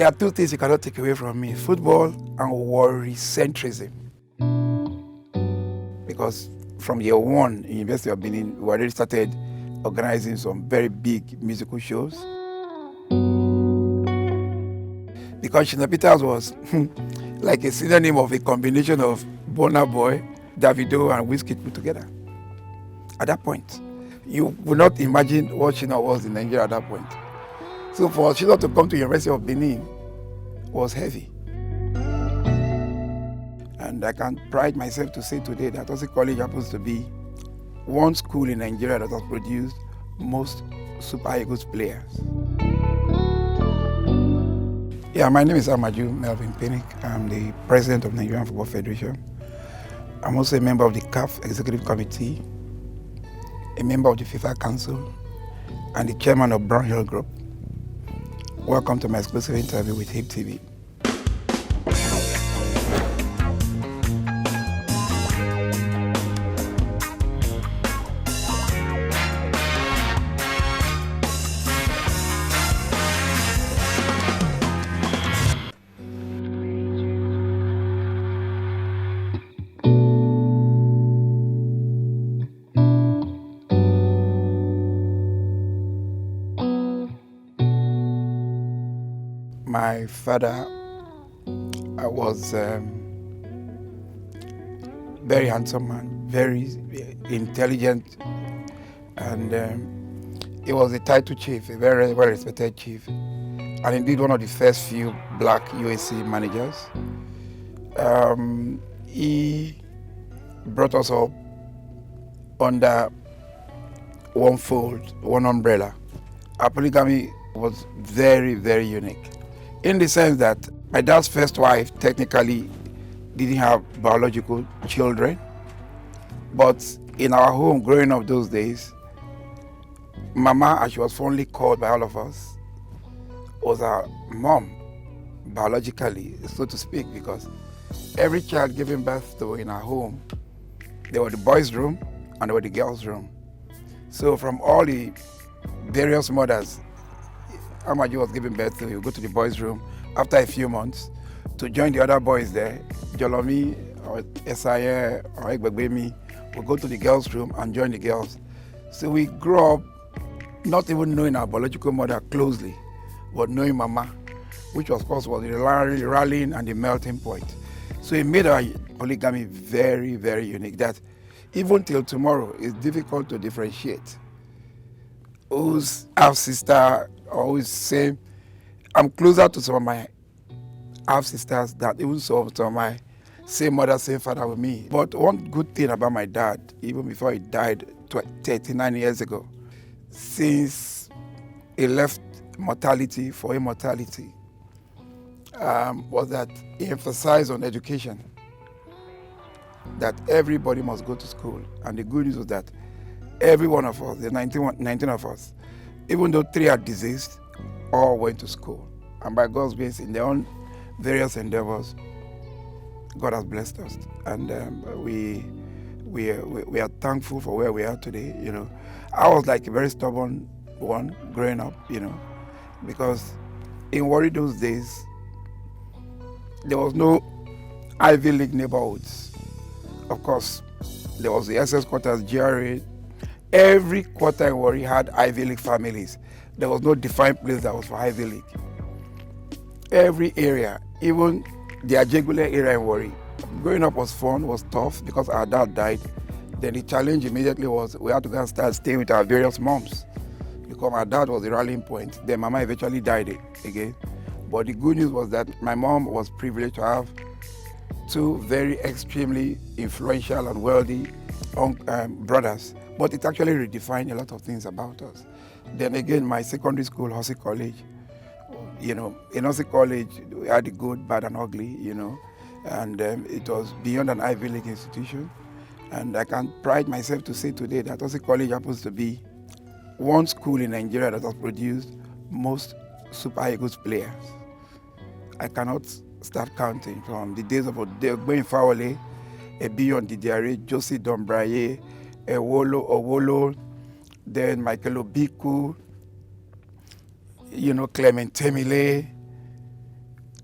There are two things you cannot take away from me: football and worry-centrism. Because from year one in University of Benin, we already started organizing some very big musical shows. Because Shina Peters was like a synonym of a combination of Burna Boy, Davido, and Wizkid put together. At that point, you would not imagine what Shina was in Nigeria at that point. So for Shina to come to University of Benin was heavy. And I can pride myself to say today that Osi College happens to be one school in Nigeria that has produced most Super Eagles players. Yeah, my name is Amaju Melvin Pinnick. I'm the president of Nigerian Football Federation. I'm also a member of the CAF Executive Committee, a member of the FIFA Council, and the chairman of Brown Hill Group. Welcome to my exclusive interview with HIP TV. My father was very handsome man, very intelligent, and he was a title chief, a very well-respected chief, and indeed one of the first few black USC managers. He brought us up under one fold, one umbrella. Our polygamy was very, very unique, in the sense that my dad's first wife technically didn't have biological children, but in our home growing up those days, Mama, as she was fondly called by all of us, was our mom, biologically, so to speak, because every child given birth to in our home, there were the boys' room and there were the girls' room. So from all the various mothers Amaju was giving birth to, he would go to the boys' room after a few months to join the other boys there. Jolomi or Esaye or Egbegbemi would go to the girls' room and join the girls. So we grew up not even knowing our biological mother closely, but knowing Mama, which of course was the rallying and the melting point. So it made our polygamy very, very unique, that even till tomorrow, it's difficult to differentiate who's half-sister or who's same. I'm closer to some of my half-sisters than even some of my same mother, same father with me. But one good thing about my dad, even before he died 39 years ago, since he left mortality for immortality, was that he emphasized on education, that everybody must go to school. And the good news was that every one of us, the 19 of us, even though 3 are deceased, all went to school. And by God's grace, in their own various endeavors, God has blessed us. And we are thankful for where we are today. You know, I was like a very stubborn one growing up, you know, because in Warri those days, there was no Ivy League neighborhoods. Of course, there was the SS quarters, GRA. Every quarter in Warri had Ivy League families. There was no defined place that was for Ivy League. Every area, even the Ajegule area in Warri, growing up was fun, was tough because our dad died. Then the challenge immediately was we had to go and start staying with our various moms because my dad was the rallying point. Then Mama eventually died again. But the good news was that my mom was privileged to have 2 very extremely influential and wealthy brothers. But it actually redefined a lot of things about us. Then again, my secondary school, Osi College, you know, in Osi College, we had the good, bad, and ugly, you know, and it was beyond an Ivy League institution. And I can pride myself to say today that Osi College happens to be one school in Nigeria that has produced most Super Eagles players. I cannot start counting from the days of going Fawole, Ebiyon Didiare, Josie Dombraye, Owolo, then Michael Obiku, you know, Clement Temile,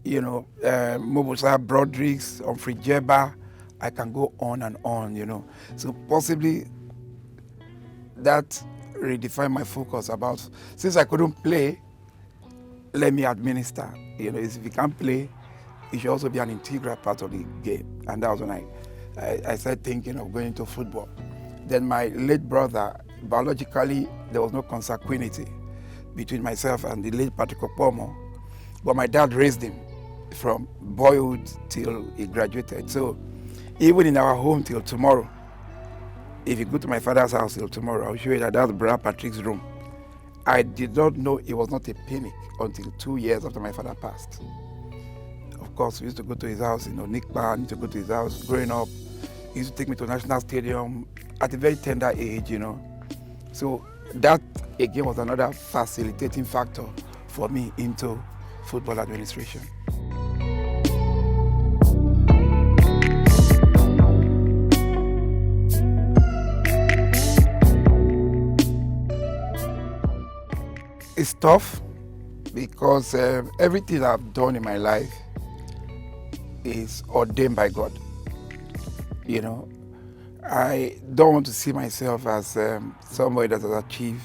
Mobusa Broderick's, Humphrey Jeba. I can go on and on. So possibly that redefined my focus about, since I couldn't play, let me administer. If you can't play, it should also be an integral part of the game. And that was when I started thinking of going into football. Then my late brother, biologically, there was no consanguinity between myself and the late Patrick Okpomo. But my dad raised him from boyhood till he graduated. So even in our home till tomorrow, if you go to my father's house till tomorrow, I'll show you that that's Brother Patrick's room. I did not know it was not a Pinnick until 2 years after my father passed. Of course, we used to go to his house, Nikpa, I used to go to his house growing up. He used to take me to National Stadium at a very tender age, So that, again, was another facilitating factor for me into football administration. It's tough because everything I've done in my life is ordained by God. I don't want to see myself as somebody that has achieved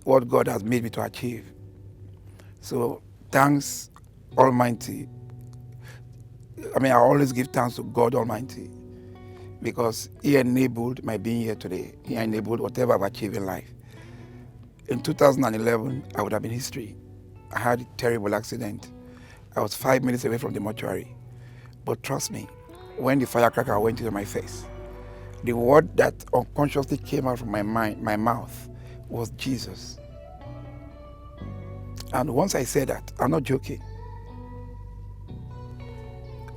what God has made me to achieve. So thanks Almighty. I always give thanks to God Almighty because He enabled my being here today. He enabled whatever I've achieved in life. In 2011, I would have been history. I had a terrible accident. I was 5 minutes away from the mortuary. But trust me, when the firecracker went into my face, the word that unconsciously came out from my mouth was Jesus. And once I said that, I'm not joking.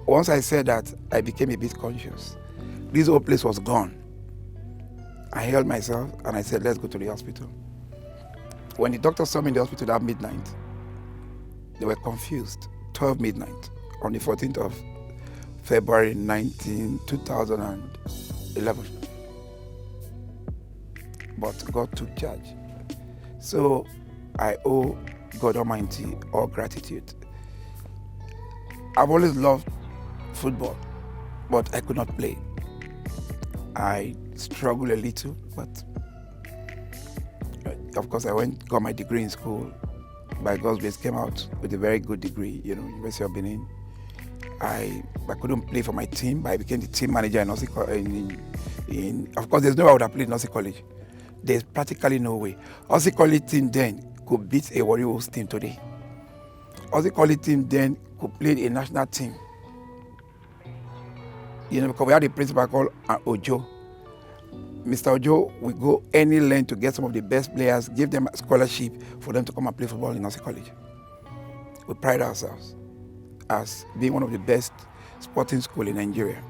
Once I said that, I became a bit conscious. This whole place was gone. I held myself and I said, let's go to the hospital. When the doctor saw me in the hospital at midnight, they were confused. 12 midnight on the 14th of February 2011. But God took charge. So I owe God Almighty all gratitude. I've always loved football, but I could not play. I struggled a little, but of course I got my degree in school. By God's grace, came out with a very good degree, University of Benin. I couldn't play for my team, but I became the team manager in Of course, there's no way I would have played in Aussie College. There's practically no way. Aussie College team then could beat a Warriors team today. Aussie College team then could play a national team. Because we had a principal called Ojo. Mr. Ojo will go any length to get some of the best players, give them a scholarship for them to come and play football in Aussie College. We pride ourselves as being one of the best sporting schools in Nigeria.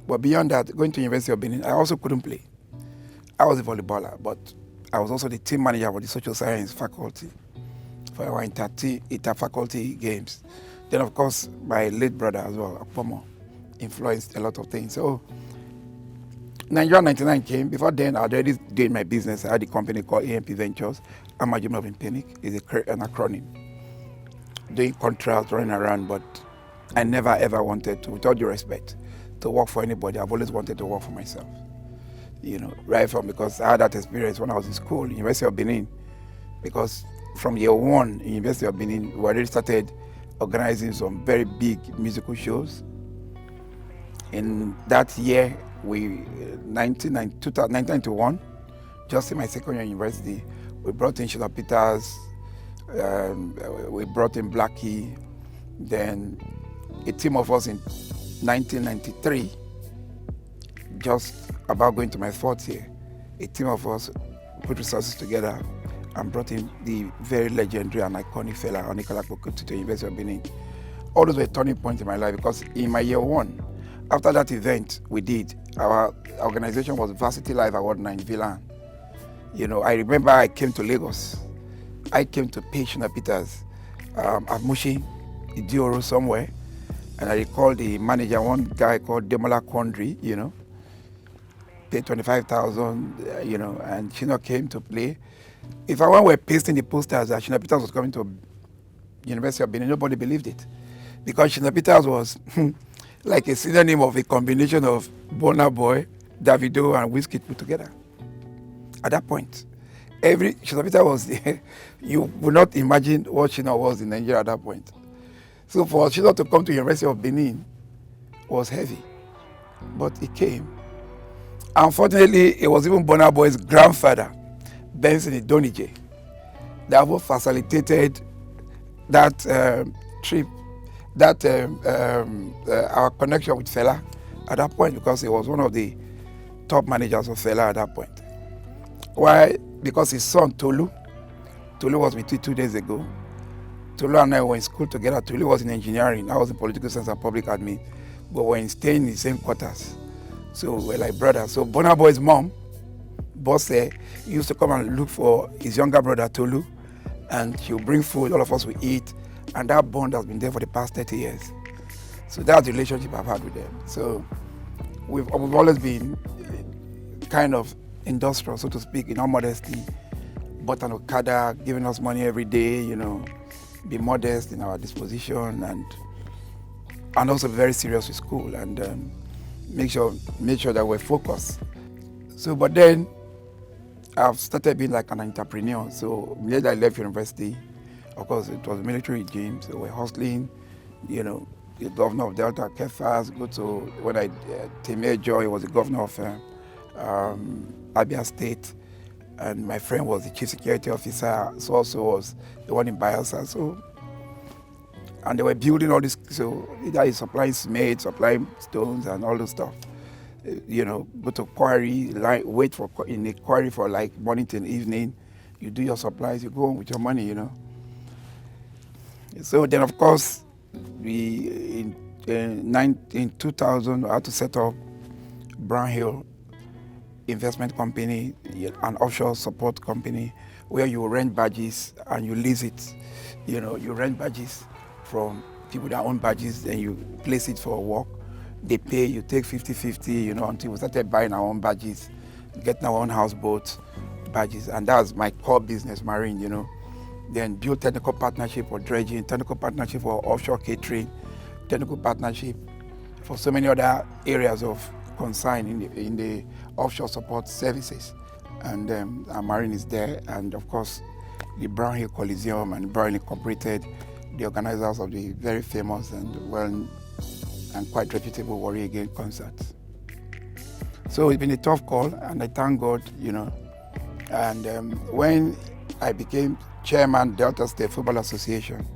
But beyond that, going to University of Benin, I also couldn't play. I was a volleyballer, but I was also the team manager for the social science faculty for our inter-faculty games. Then, of course, my late brother as well, Okpomo, influenced a lot of things. So Nigeria 99 came. Before then, I was already doing my business. I had a company called AMP Ventures. Amaju in Pinnick is an acronym. Doing contracts, running around, but I never ever wanted to, with all due respect, to work for anybody. I've always wanted to work for myself. Right from, because I had that experience when I was in school, University of Benin. Because from year one in University of Benin, we already started organizing some very big musical shows. In that year, 1991, just in my second year in university, we brought in Shina Peters, we brought in Blackie, then a team of us in 1993, just about going to my fourth year, a team of us put resources together and brought in the very legendary and iconic fella, Onikala Kpoku, to the University of Benin. All those were turning points in my life because in my year one, after that event we did, our organization was Varsity Life Award 9 Villan. I remember I came to Lagos. I came to pay Shina Peters at Mushi, Idioro somewhere, and I recall the manager, one guy called Demola Kondri, paid 25,000, and Shina came to play. If I were pasting the posters that Shina Peters was coming to University of Benin. Nobody believed it. Because Shina Peters was like a synonym of a combination of Burna Boy, Davido, and Wizkid put together. At that point, Shina Peters was, you would not imagine what Shina was in Nigeria at that point. So for Shina to come to University of Benin was heavy, but it came. Unfortunately, it was even Burna Boy's grandfather, Benson Idonije, that facilitated that trip, that our connection with Fela at that point, because he was one of the top managers of Fela at that point. Why? Because his son Tolu was with me 2 days ago. Tolu and I were in school together. Tolu was in engineering. I was in political science and public admin, but we were staying in the same quarters. So we're like brothers. So Burna Boy's mom, Bosse, used to come and look for his younger brother Tolu, and she'll bring food, all of us will eat, and that bond has been there for the past 30 years. So that's the relationship I've had with them. So we've always been kind of industrial, so to speak, in all modesty. Bought an Okada, giving us money every day, be modest in our disposition, and also be very serious with school, and make sure that we're focused. So, but then I've started being like an entrepreneur. So immediately I left university, of course it was a military regime, so we're hustling, the governor of Delta Kefas, when Temeh Joy was the governor of Abia State, and my friend was the chief security officer, so also was the one in Bayelsa. So, and they were building all this, so either he's supplying cement, supplying stones and all those stuff. Go to quarry, wait in a quarry for like morning till evening. You do your supplies, you go home with your money, So then, of course, in 2000, I had to set up Brown Hill investment company, an offshore support company, where you rent badges and you lease it. You rent badges from people that own badges, then you place it for work. They pay, you take 50-50, until we started buying our own badges, getting our own houseboat badges. And that's my core business, marine, Then build technical partnership for dredging, technical partnership for offshore catering, technical partnership for so many other areas of concern in the offshore support services. And our marine is there. And of course, the Brown Hill Coliseum and Brown Hill Incorporated, the organizers of the very famous and quite reputable Warrior Again concert. So it's been a tough call, and I thank God, And when I became chairman Delta State Football Association,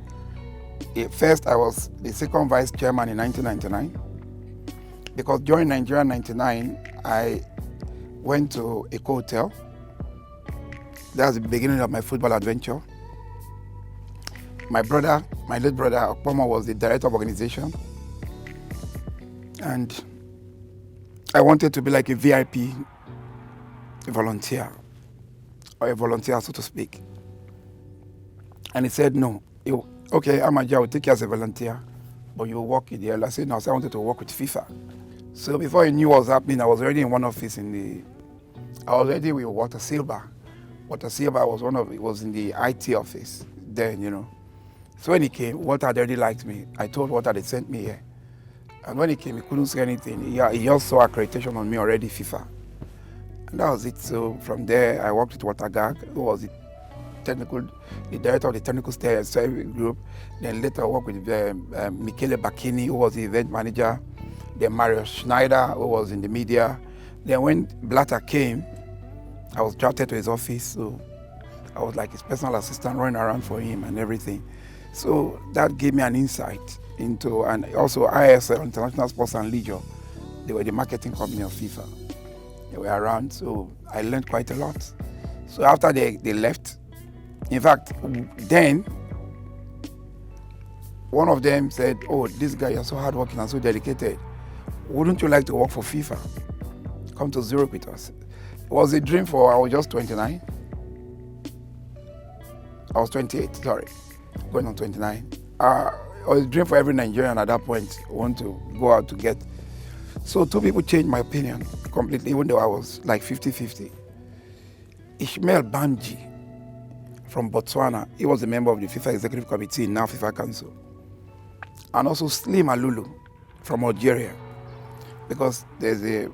first I was the second vice chairman in 1999, because during Nigeria 99, I went to a hotel. That's the beginning of my football adventure. My late brother, Okpomo, was the director of organization. And I wanted to be like a VIP volunteer, or a volunteer, so to speak. And he said, no. Okay, Amaju, I will take you as a volunteer, but you will work in the L. I said, no, I wanted to work with FIFA. So before he knew what was happening, I was already in one office I was already with Walter Silva. Walter Silva was in the IT office then, So when he came, Walter had already liked me. I told Walter they sent me here. And when he came, he couldn't say anything. He just saw accreditation on me already, FIFA. And that was it. So from there, I worked with Walter Gag, who was the director of the technical service group. Then later I worked with Michele Bacchini, who was the event manager. Then Mario Schneider, who was in the media. Then when Blatter came, I was drafted to his office. So I was like his personal assistant, running around for him and everything. So that gave me an insight into, and also ISL, International Sports and Leisure. They were the marketing company of FIFA. They were around, so I learned quite a lot. So after they left, in fact, then one of them said, oh, this guy, you're so hardworking and so dedicated. Wouldn't you like to work for FIFA? Come to Zurich with us. It was a dream I was just 29. I was 28, sorry, going on 29. It was a dream for every Nigerian at that point, want to go out to get. So two people changed my opinion completely, even though I was like 50-50. Ishmael Banji from Botswana. He was a member of the FIFA Executive Committee, now FIFA Council. And also Slim Alulu from Algeria, because there's a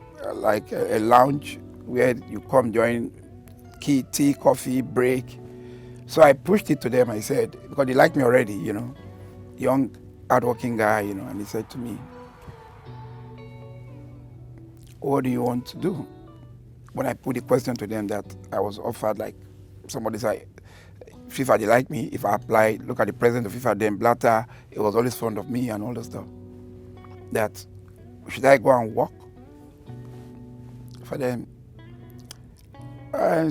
lounge where you come during tea, coffee, break. So I pushed it to them. I said, because they like me already, young, hardworking guy, and he said to me, what do you want to do? When I put the question to them that I was offered, like somebody said, FIFA, they like me. If I apply, look at the president of FIFA, then Blatter, he was always fond of me and all that stuff. That, should I go and work for them?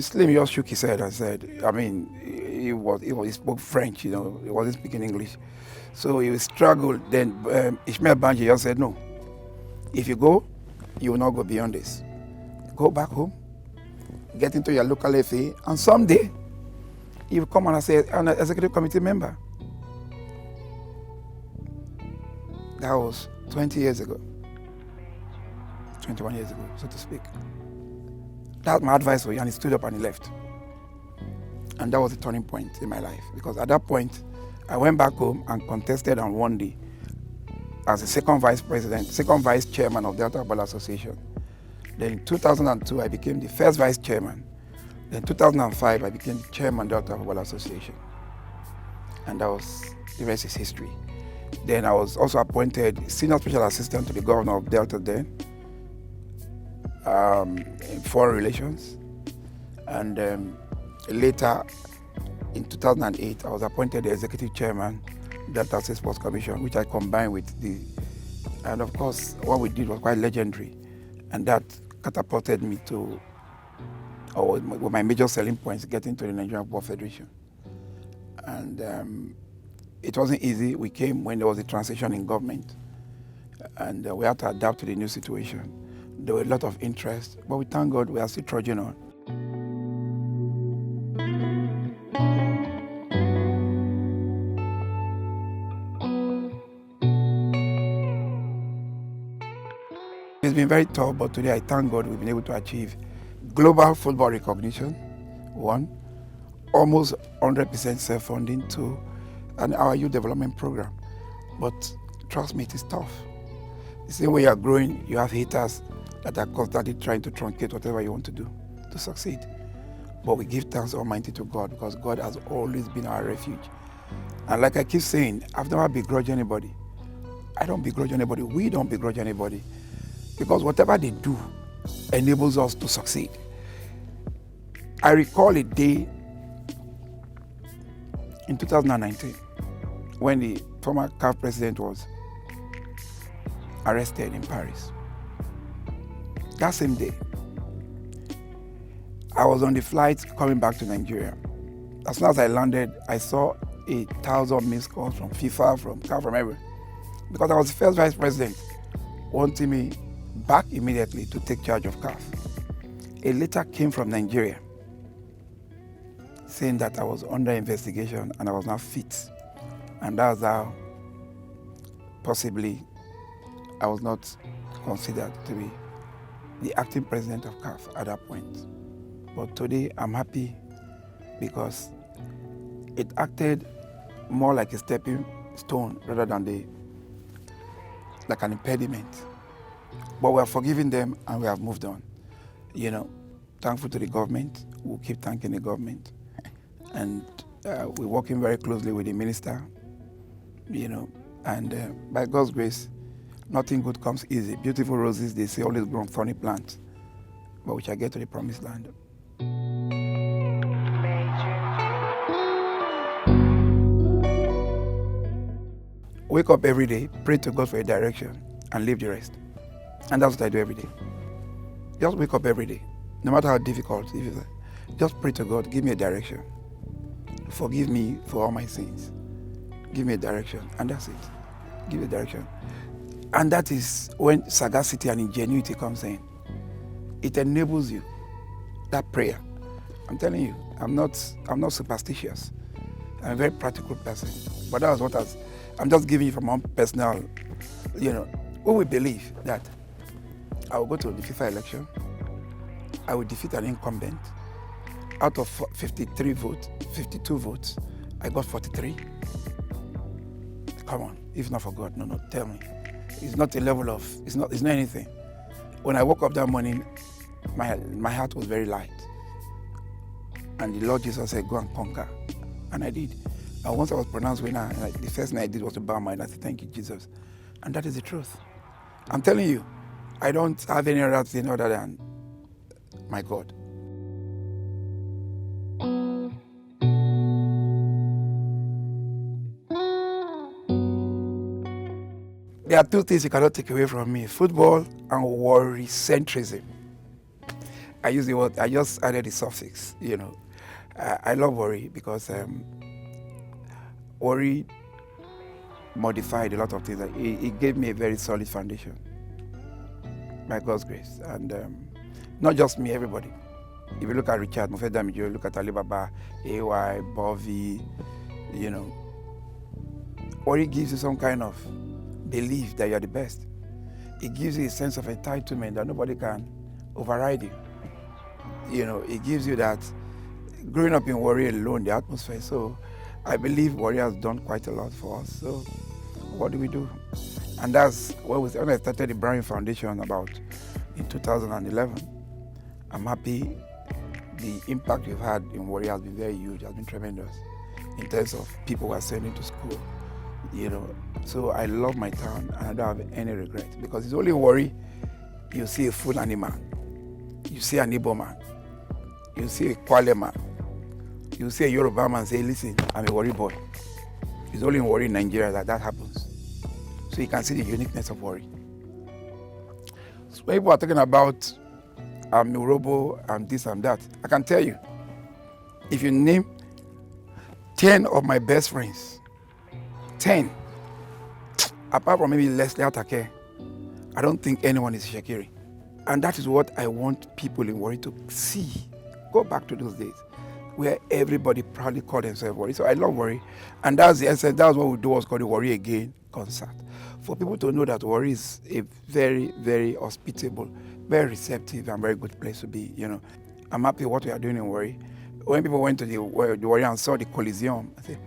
Slim just shook his head and said, he spoke French, he wasn't speaking English. So he struggled. Then Ishmael Banji just said, no, if you go, you will not go beyond this. Go back home, get into your local FA, and someday you will come on as an executive committee member. That was 20 years ago, 21 years ago, so to speak. That's my advice for you, and he stood up and he left. And that was a turning point in my life, because at that point, I went back home and contested and won as the second vice chairman of the Delta Football Association. Then in 2002, I became the first vice chairman. Then in 2005, I became the chairman of the Delta Football Association. And the rest is history. Then I was also appointed senior special assistant to the governor of Delta then, in foreign relations. And later, in 2008, I was appointed the executive chairman of the Delta State Sports Commission, which I combined with and of course, what we did was quite legendary. And that catapulted me to, with my major selling points, getting to the Nigerian Football Federation. And it wasn't easy. We came when there was a transition in government, and we had to adapt to the new situation. There were a lot of interest, but we thank God we are still trudging on. It's been very tough, but today I thank God we've been able to achieve global football recognition, 1, almost 100% self-funding, 2, and our youth development program. But trust me, it is tough. The same way you are growing, you have haters that are constantly trying to truncate whatever you want to do to succeed. But we give thanks Almighty to God, because God has always been our refuge. And like I keep saying, I've never begrudged anybody. I don't begrudge anybody. We don't begrudge anybody. Because whatever they do enables us to succeed. I recall a day in 2019 when the former CAF president was arrested in Paris. That same day, I was on the flight coming back to Nigeria. As soon as I landed, I saw 1,000 missed calls from FIFA, from CAF, from everywhere. Because I was the first vice president wanting me back immediately to take charge of CAF. A letter came from Nigeria saying that I was under investigation and I was not fit. And that's how possibly I was not considered to be the acting president of CAF at that point. But today I'm happy because it acted more like a stepping stone rather than like an impediment. But we are forgiving them and we have moved on. Thankful to the government. We'll keep thanking the government. And we're working very closely with the minister, and by God's grace, nothing good comes easy. Beautiful roses, they say, always grow on thorny plants. But we shall get to the promised land. Wake up every day, pray to God for a direction, and leave the rest. And that's what I do every day. Just wake up every day, no matter how difficult it is. Just pray to God, give me a direction. Forgive me for all my sins. Give me a direction, and that's it. Give me a direction. And that is when sagacity and ingenuity comes in. It enables you, that prayer. I'm telling you, I'm not superstitious. I'm a very practical person. But that was I'm just giving you from my own personal, we will believe that I will go to the FIFA election, I will defeat an incumbent, Out of 53 votes, 52 votes, I got 43. Come on, if not for God, no, tell me. It's not a level of, it's not anything. When I woke up that morning, my heart was very light. And the Lord Jesus said, go and conquer. And I did. And once I was pronounced winner, the first thing I did was to bow my head and say, thank you, Jesus. And that is the truth. I'm telling you, I don't have any other thing other than my God. There are two things you cannot take away from me: football and worry-centrism. I use the word, I just added the suffix, I love worry because worry modified a lot of things. It gave me a very solid foundation by God's grace. And not just me, everybody. If you look at Richard, Amaju, look at Alibaba, AY, Bovie, worry gives you some kind of belief that you're the best. It gives you a sense of entitlement that nobody can override you. It gives you that growing up in worry alone, the atmosphere. So I believe worry has done quite a lot for us. So what do we do? And that's when I started the Browning Foundation about in 2011. I'm happy the impact we've had in worry has been very huge, has been tremendous in terms of people who are sending to school. So I love my town and I don't have any regret, because it's only in worry you see a Fulani man, you see an Igbo man, you see a Kwale man, you see a Yoruba man say, listen, I'm a worry boy. It's only in worry in Nigeria that happens. So you can see the uniqueness of worry. So when people are talking about I'm Nurobo, I'm this, I'm that, I can tell you, if you name 10 of my best friends, 10, apart from maybe Leslie Atake, I don't think anyone is Shakiri. And that is what I want people in worry to see. Go back to those days where everybody proudly called themselves worry. So I love worry. And that's the essence. That's what we do, what's called the Worry Again concert. For people to know that worry is a very, very hospitable, very receptive and very good place to be. I'm happy what we are doing in worry. When people went to the worry and saw the Coliseum, I said,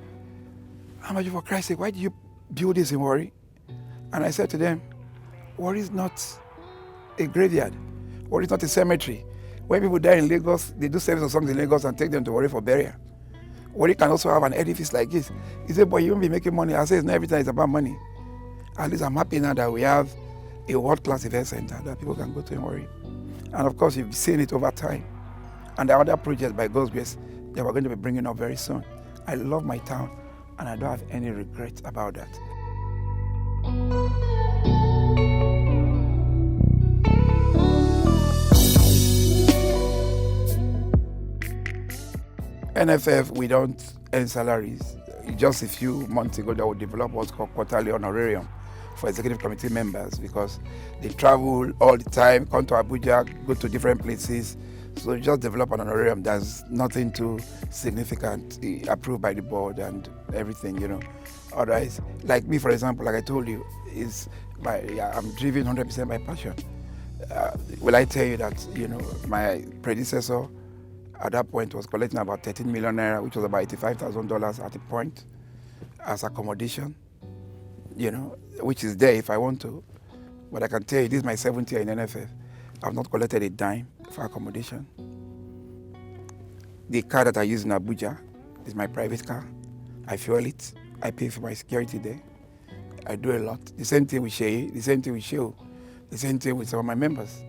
Amaju, for Christ's sake, why did you build this in worry? And I said to them, worry is not a graveyard. Worry is not a cemetery. When people die in Lagos, they do service of songs in Lagos and take them to worry for burial. Worry can also have an edifice like this. He said, boy, you won't be making money. I said, it's not every time it's about money. At least I'm happy now that we have a world-class event center that people can go to in worry. And of course, you've seen it over time. And there are other projects by God's grace that we're going to be bringing up very soon. I love my town, and I don't have any regret about that. NFF, we don't earn salaries. Just a few months ago, that we developed what's called quarterly honorarium for executive committee members, because they travel all the time, come to Abuja, go to different places. So just develop an honorarium that's nothing too significant, approved by the board and everything, Otherwise, like me, for example, like I told you, I'm driven 100% by passion. Will I tell you that, my predecessor at that point was collecting about 13 million naira, which was about $85,000 at the point, as accommodation, which is there if I want to. But I can tell you, this is my 7th year in NFF. I've not collected a dime for accommodation. The car that I use in Abuja is my private car. I fuel it. I pay for my security there. I do a lot. The same thing with Shay, the same thing with Sheo, the same thing with some of my members.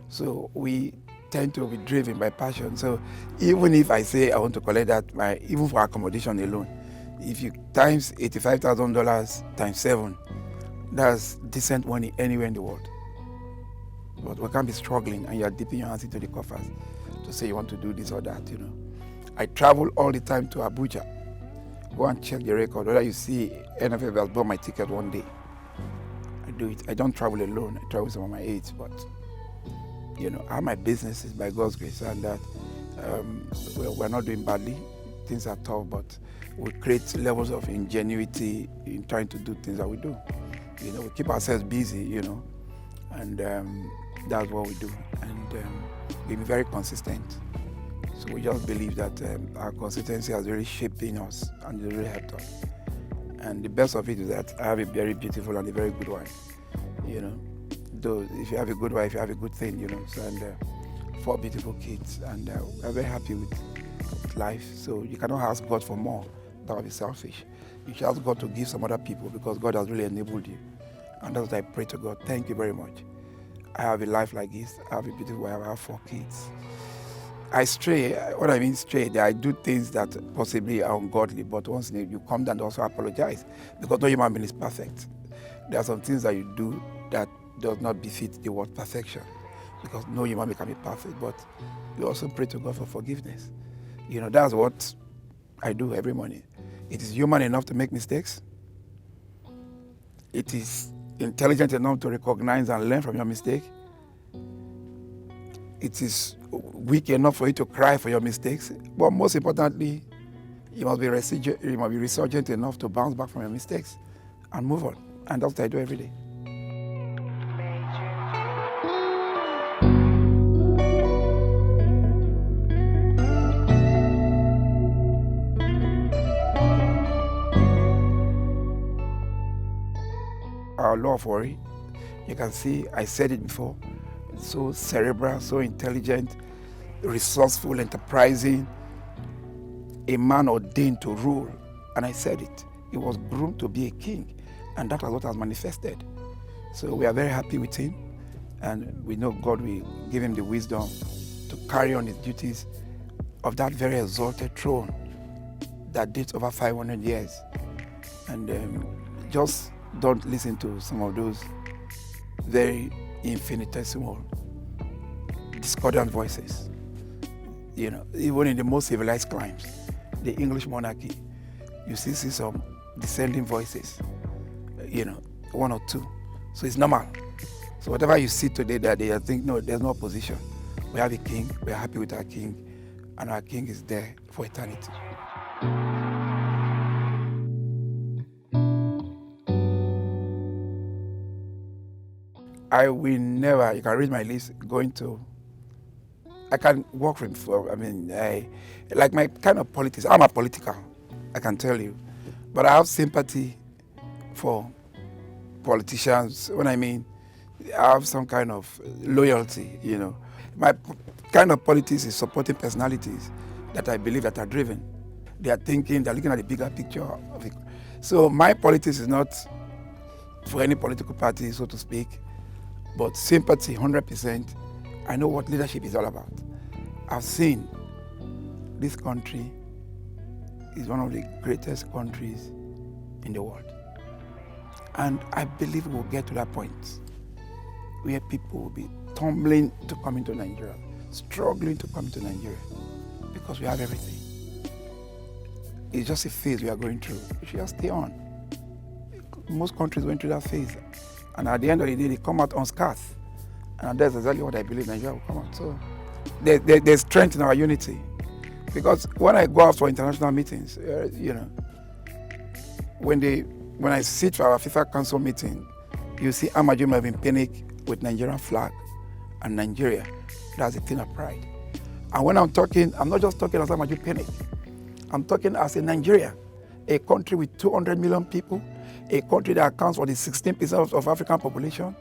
So we tend to be driven by passion. So even if I say I want to collect that, even for accommodation alone, if you times $85,000 times 7, that's decent money anywhere in the world. But we can't be struggling and you're dipping your hands into the coffers to say you want to do this or that, I travel all the time to Abuja. Go and check the record. Whether you see NFF has bought my ticket one day. I do it. I don't travel alone. I travel with some of my aides, but I have my businesses by God's grace, and that we're not doing badly. Things are tough, but we create levels of ingenuity in trying to do things that we do. We keep ourselves busy, and that's what we do. And we've been very consistent. So we just believe that our consistency has really shaped in us and it really helped us. And the best of it is that I have a very beautiful and a very good wife. You know, though if you have a good wife, you have a good thing. You know, so, and 4 beautiful kids, and we're very happy with life. So you cannot ask God for more. That would be selfish. You should ask God to give some other people because God has really enabled you. And that's what I pray to God. Thank you very much. I have a life like this. I have a beautiful wife. I have 4 kids. I stray. What I mean stray, I do things that possibly are ungodly, but once you come down and also apologize, because no human being is perfect. There are some things that you do that does not befit the word perfection, because no human being can be perfect, but you also pray to God for forgiveness. You know, that's what I do every morning. It is human enough to make mistakes. It is intelligent enough to recognize and learn from your mistake. It is weak enough for you to cry for your mistakes. But most importantly, you must be resurgent enough to bounce back from your mistakes and move on. And that's what I do every day. Our law of worry, you can see, I said it before, so cerebral, so intelligent, resourceful, enterprising, a man ordained to rule. And I said it. He was groomed to be a king, and that was what has manifested. So we are very happy with him, and we know God will give him the wisdom to carry on his duties of that very exalted throne that dates over 500 years. And just don't listen to some of those very infinitesimal, discordant voices. You know, even in the most civilized climes, the English monarchy, you see some descending voices, you know, 1 or 2. So it's normal. So whatever you see today that day, I think, no, there's no opposition. We have a king, we're happy with our king, and our king is there for eternity. I will never, you can read my list, I can work for, like my kind of politics, I'm a political, I can tell you. But I have sympathy for politicians. When I have some kind of loyalty, you know. My kind of politics is supporting personalities that I believe that are driven. They are thinking, they're looking at the bigger picture of it. So my politics is not for any political party, so to speak, but sympathy, 100%. I know what leadership is all about. I've seen this country is one of the greatest countries in the world. And I believe we'll get to that point where people will be tumbling to come into Nigeria, struggling to come into Nigeria, because we have everything. It's just a phase we are going through. We should just stay on. Most countries went through that phase. And at the end of the day, they come out unscathed. And that's exactly what I believe Nigeria will come out. So there's strength in our unity. Because when I go out for international meetings, you know, when I sit for our FIFA Council meeting, you see Amaju Pinnick with Nigerian flag and Nigeria. That's a thing of pride. And when I'm talking, I'm not just talking as Amaju Pinnick. I'm talking as a Nigeria, a country with 200 million people, a country that accounts for the 16% of African population,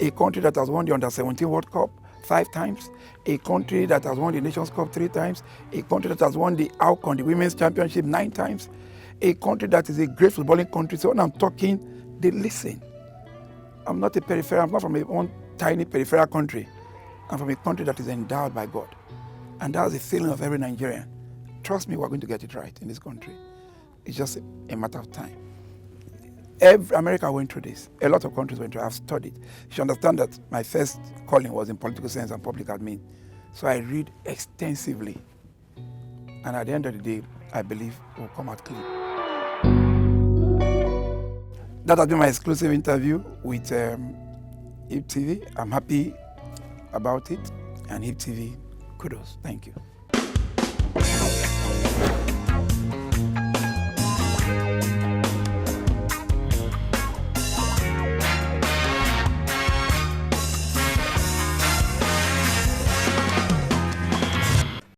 a country that has won the Under-17 World Cup 5 times, a country that has won the Nations Cup 3 times, a country that has won the AFCON, the Women's Championship 9 times, a country that is a great footballing country. So when I'm talking, they listen. I'm not a peripheral, I'm not from one tiny peripheral country. I'm from a country that is endowed by God. And that's the feeling of every Nigerian. Trust me, we're going to get it right in this country. It's just a matter of time. America went through this. A lot of countries went through it. I've studied. You should understand that my first calling was in political science and public admin. So I read extensively. And at the end of the day, I believe we'll come out clean. That has been my exclusive interview with HIP TV. I'm happy about it. And HIP TV, kudos. Thank you.